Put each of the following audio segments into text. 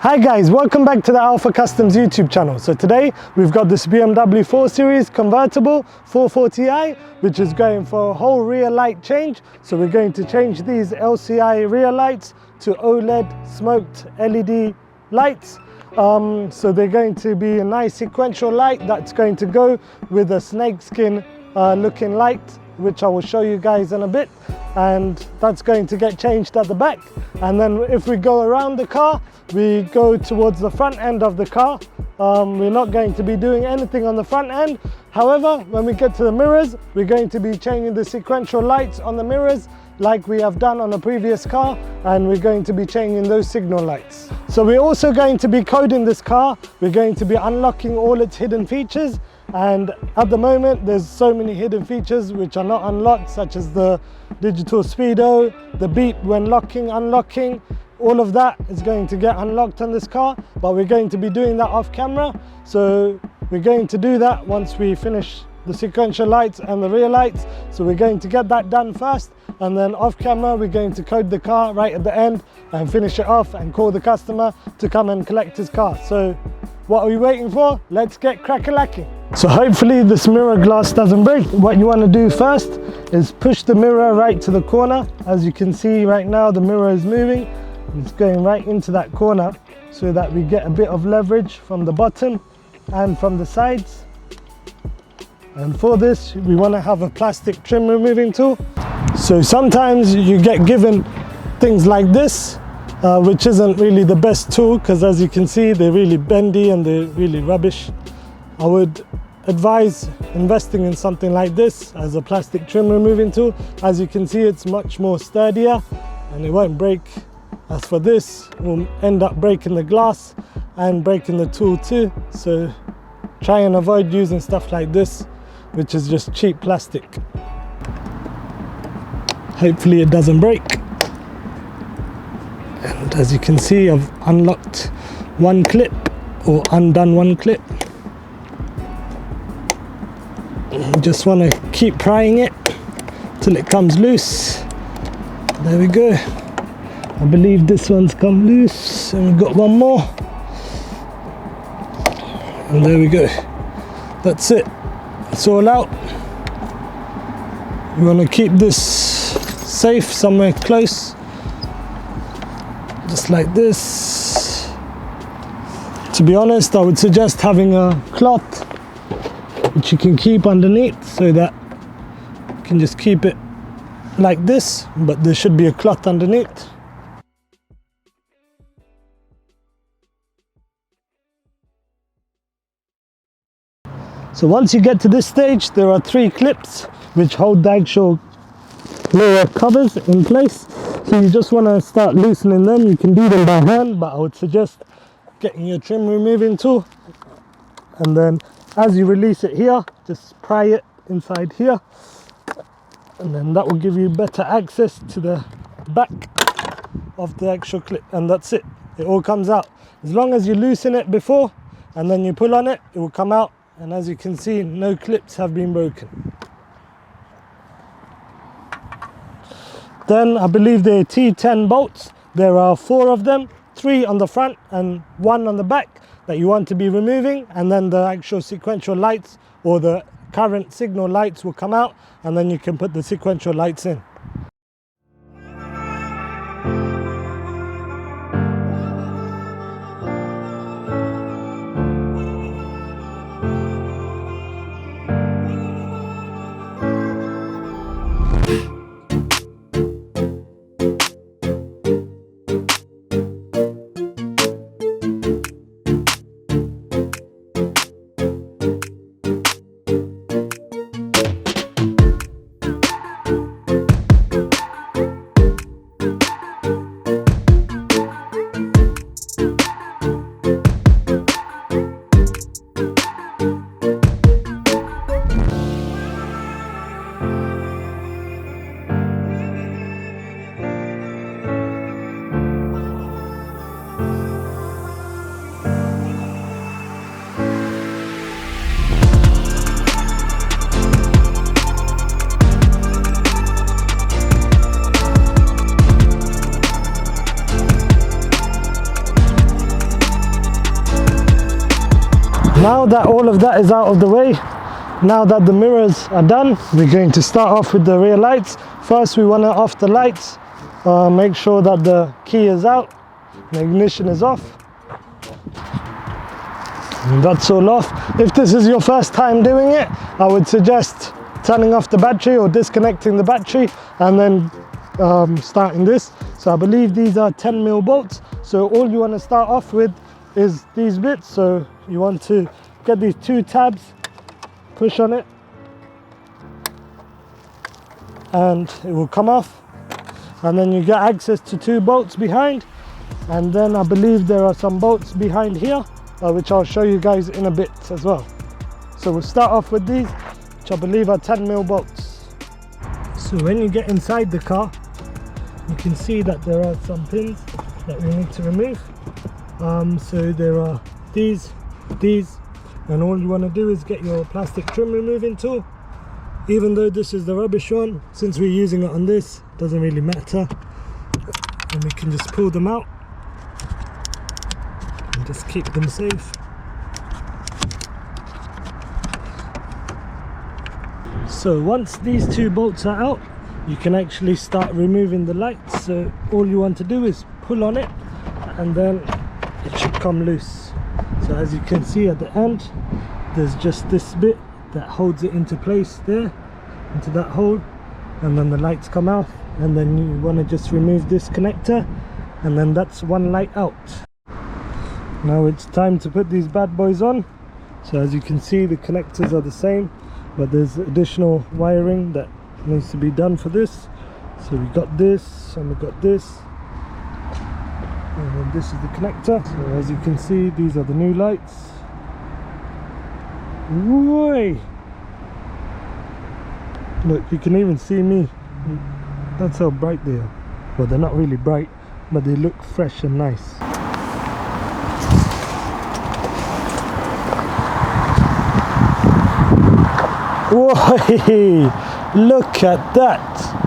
Hi guys, welcome back to the Alpha Customs YouTube channel. So today we've got this BMW 4 Series convertible 440i, which is going for a whole rear light change. So we're going to change these LCI rear lights to OLED smoked LED lights. So they're going to be a nice sequential light that's going to go with a snakeskin looking light, which I will show you guys in a bit, and that's going to get changed at the back. And then if we go around the car, we go towards the front end of the car. We're not going to be doing anything on the front end. However, when we get to the mirrors, we're going to be changing the sequential lights on the mirrors like we have done on a previous car, and we're going to be changing those signal lights. So we're also going to be coding this car. We're going to be unlocking all its hidden features, and at the moment there's so many hidden features which are not unlocked, such as the digital speedo, the beep when locking, unlocking. All of that is going to get unlocked on this car, but we're going to be doing that off camera. So we're going to do that once we finish the sequential lights and the rear lights. So we're going to get that done first, and then off camera we're going to code the car right at the end and finish it off and call the customer to come and collect his car. So what are we waiting for? Let's get crack-a-lacking. So hopefully this mirror glass doesn't break. What you want to do first is push the mirror right to the corner. As you can see right now, the mirror is moving. It's going right into that corner so that we get a bit of leverage from the bottom and from the sides. And for this, we want to have a plastic trim removing tool. So sometimes you get given things like this, which isn't really the best tool, because as you can see, they're really bendy and they're really rubbish. I would advise investing in something like this as a plastic trim removing tool. As you can see, it's much more sturdier and it won't break. As for this, we'll end up breaking the glass and breaking the tool too. So try and avoid using stuff like this, which is just cheap plastic. Hopefully it doesn't break. And as you can see, I've unlocked one clip, or undone one clip. You just want to keep prying it till it comes loose. There we go. I believe this one's come loose, and we've got one more. And there we go. That's it. It's all out. You want to keep this safe somewhere close, just like this. To be honest, I would suggest having a cloth which you can keep underneath, so that you can just keep it like this, but there should be a cloth underneath. So once you get to this stage, there are 3 clips which hold the actual mirror covers in place. So you just want to start loosening them. You can do them by hand, but I would suggest getting your trim removing tool. And then as you release it here, just pry it inside here. And then that will give you better access to the back of the actual clip. And that's it. It all comes out. As long as you loosen it before and then you pull on it, it will come out. And as you can see, no clips have been broken. Then I believe they're T10 bolts. There are 4 of them, 3 on the front and 1 on the back that you want to be removing, and then the actual sequential lights or the current signal lights will come out, and then you can put the sequential lights in. now that all of that is out of the way, now that the mirrors are done, we're going to start off with the rear lights. First, we want to off the lights, make sure that the key is out, the ignition is off. And that's all off. If this is your first time doing it, I would suggest turning off the battery or disconnecting the battery and then starting this. So I believe these are 10mm bolts. So all you want to start off with is these bits. So you want to get these 2 tabs, push on it, and it will come off. And then you get access to 2 bolts behind. And then I believe there are some bolts behind here, which I'll show you guys in a bit as well. So we'll start off with these, which I believe are 10mm bolts. So when you get inside the car, you can see that there are some pins that we need to remove. So there are these, and all you want to do is get your plastic trim removing tool. Even though this is the rubbish one, since we're using it on this, it doesn't really matter. And we can just pull them out and just keep them safe. So once these 2 bolts are out, you can actually start removing the lights. So all you want to do is pull on it and then it should come loose. So as you can see at the end, there's just this bit that holds it into place there, into that hole, and then the lights come out, and then you want to just remove this connector, and then that's 1 light out. Now it's time to put these bad boys on. So as you can see, the connectors are the same, but there's additional wiring that needs to be done for this. So we got this and we got this, and then this is the connector. So as you can see, these are the new lights. Whoa! Look, you can even see me. That's how bright they are. Well, they're not really bright, but they look fresh and nice. Whoa! Look at that!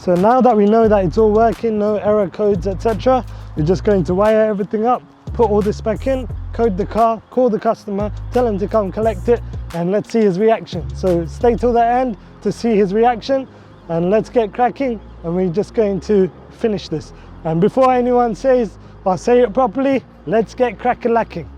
So now that we know that it's all working, no error codes, etc., we're just going to wire everything up, put all this back in, code the car, call the customer, tell him to come collect it, and let's see his reaction. So stay till the end to see his reaction, and let's get cracking, and we're just going to finish this. And before anyone says, I'll say it properly, let's get crack-a-lacking.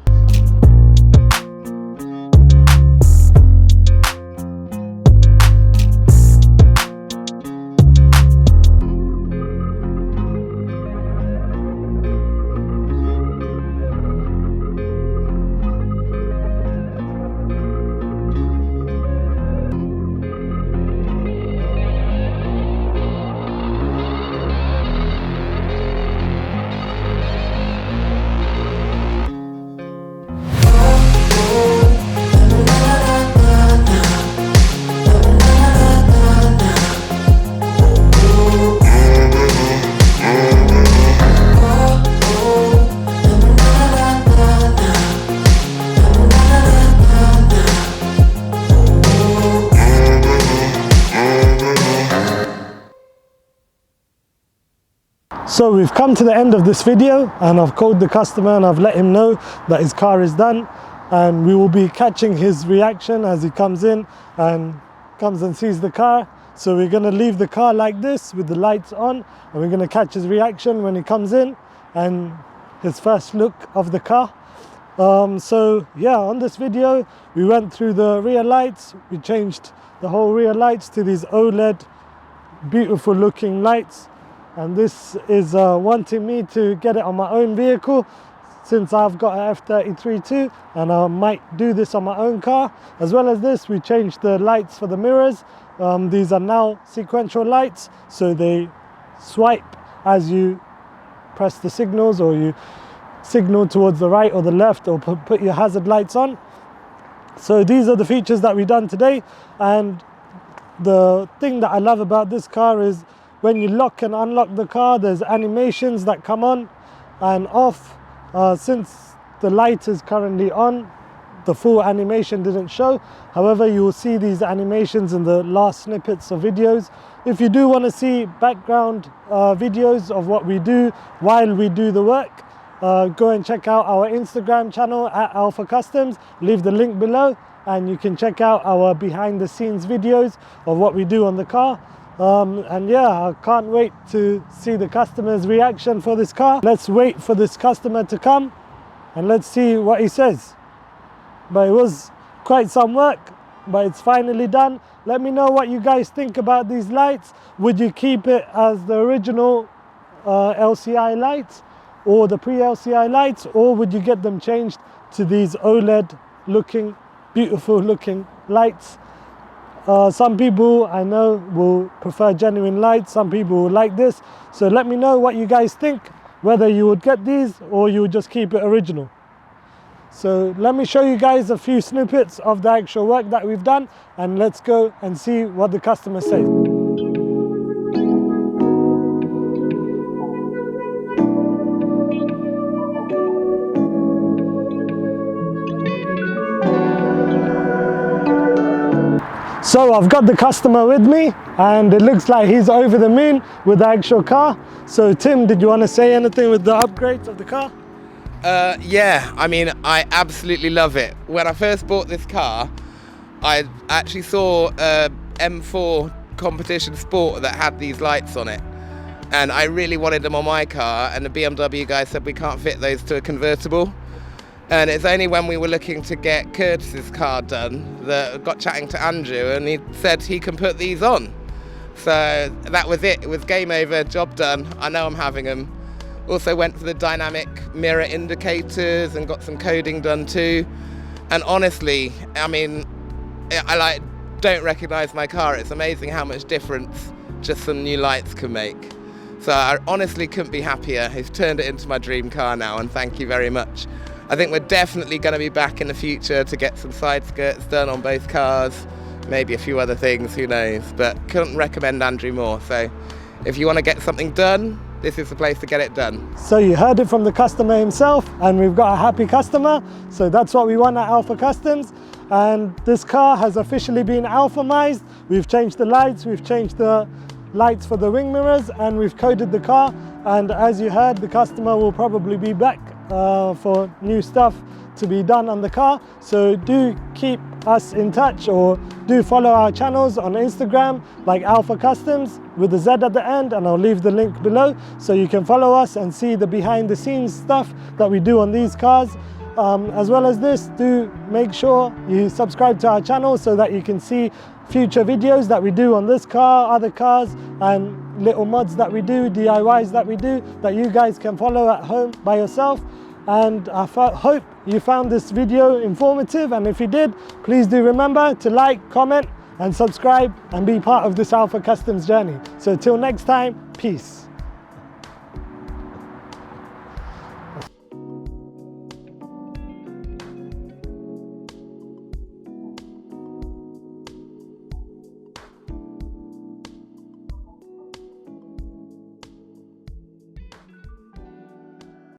So we've come to the end of this video, and I've called the customer and I've let him know that his car is done, and we will be catching his reaction as he comes in and comes and sees the car. So we're going to leave the car like this with the lights on, and we're going to catch his reaction when he comes in and his first look of the car. So yeah, on this video we went through the rear lights. We changed the whole rear lights to these OLED beautiful looking lights, and this is wanting me to get it on my own vehicle, since I've got an F33 too, and I might do this on my own car. As well as this, we changed the lights for the mirrors. These are now sequential lights, so they swipe as you press the signals, or you signal towards the right or the left, or put your hazard lights on. So these are the features that we've done today, and the thing that I love about this car is when you lock and unlock the car, there's animations that come on and off. Since the light is currently on, the full animation didn't show. However, you will see these animations in the last snippets of videos. If you do want to see background videos of what we do while we do the work, go and check out our Instagram channel at Alpha Customs. Leave the link below, and you can check out our behind the scenes videos of what we do on the car. And yeah, I can't wait to see the customer's reaction for this car. Let's wait for this customer to come and let's see what he says. But it was quite some work, but it's finally done. Let me know what you guys think about these lights. Would you keep it as the original LCI lights, or the pre-LCI lights, or would you get them changed to these OLED looking, beautiful looking lights? Some people I know will prefer genuine lights, some people will like this. So let me know what you guys think, whether you would get these or you would just keep it original. So let me show you guys a few snippets of the actual work that we've done, and let's go and see what the customer says. So I've got the customer with me, and it looks like he's over the moon with the actual car. So Tim, did you want to say anything with the upgrades of the car? Yeah, I mean, I absolutely love it. When I first bought this car, I actually saw a M4 competition sport that had these lights on it, and I really wanted them on my car, and the BMW guy said we can't fit those to a convertible. And it's only when we were looking to get Curtis's car done that I got chatting to Andrew, and he said he can put these on. So that was it. It was game over, job done. I know I'm having them. Also went for the dynamic mirror indicators and got some coding done too. And honestly, I mean, I don't recognize my car. It's amazing how much difference just some new lights can make. So I honestly couldn't be happier. He's turned it into my dream car now, and thank you very much. I think we're definitely going to be back in the future to get some side skirts done on both cars, maybe a few other things, who knows, but couldn't recommend Andrew more. So if you want to get something done, this is the place to get it done. So you heard it from the customer himself, and we've got a happy customer. So that's what we want at Alpha Customs. And this car has officially been alphamized. We've changed the lights, we've changed the lights for the wing mirrors, and we've coded the car. And as you heard, the customer will probably be back for new stuff to be done on the car. So do keep us in touch, or do follow our channels on Instagram, like Alpha Customs with the Z at the end, and I'll leave the link below so you can follow us and see the behind the scenes stuff that we do on these cars. As well as this, do make sure you subscribe to our channel so that you can see future videos that we do on this car, other cars, and little mods that we do, DIYs that we do, that you guys can follow at home by yourself. And I hope you found this video informative, and if you did, please do remember to like, comment and subscribe and be part of this Alpha Customs journey. So till next time, peace.